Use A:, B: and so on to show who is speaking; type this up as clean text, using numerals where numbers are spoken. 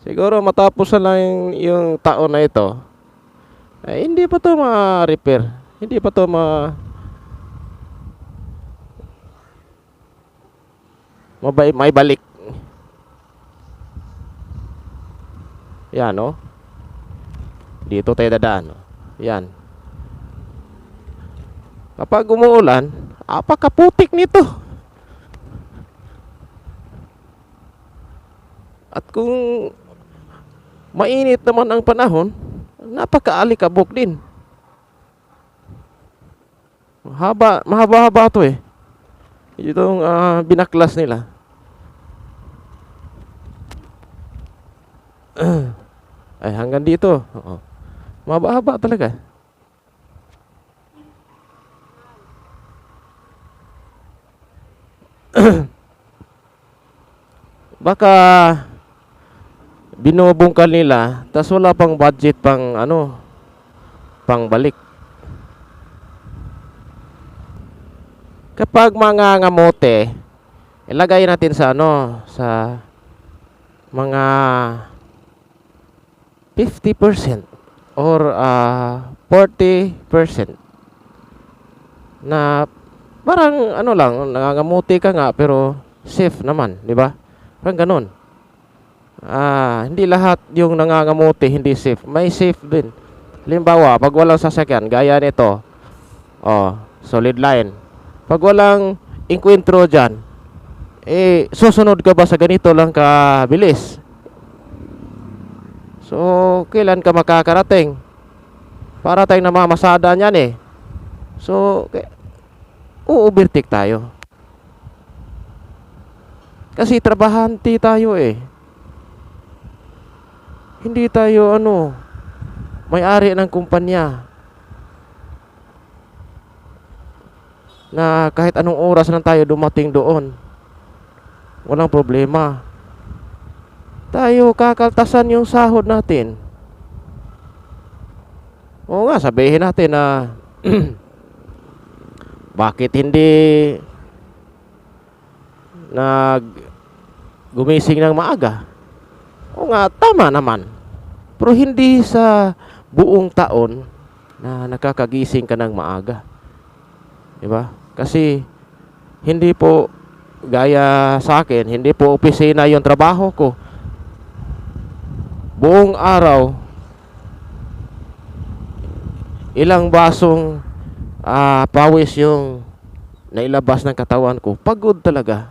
A: Siguro matapos na lang yung taon na ito, ay hindi pa to ma-repair. Hindi pa to may balik. Yan, no? Dito tayo dadaan, no? Yan. Kapag umuulan, apakaputik nito. At kung mainit naman ang panahon, napakaalikabok din. Mahaba-haba to eh. Itong binaklas nila. Ay, hanggang dito. Oo. Mahaba-haba talaga. Baka binubungkal nila, tas wala pang budget pang pang balik. Kapag mga ngamote, ilagay natin sa sa mga 50% or 40% na parang lang, nangangamuti ka nga pero safe naman, di ba? Parang ganun. Hindi lahat yung nangangamuti hindi safe. May safe din. Halimbawa, pag walang sasakyan, gaya nito, solid line. Pag walang inkwentro dyan, susunod ka ba sa ganito lang kabilis? So, kailan ka makakarating? Para tayong namamasada niyan eh. So, overtake tayo. Kasi trabahante tayo eh. Hindi tayo may-ari ng kumpanya na kahit anong oras lang tayo dumating doon, walang problema. Tayo kakaltasan yung sahod natin. Oo nga, sabihin natin na bakit hindi gumising ng maaga? Oo nga, tama naman. Pero hindi sa buong taon na nakakagising ka ng maaga. Diba? Kasi hindi po gaya sa akin, hindi po opisina yung trabaho ko. Buong araw, ilang basong pawis yung nailabas ng katawan ko. Pagod talaga.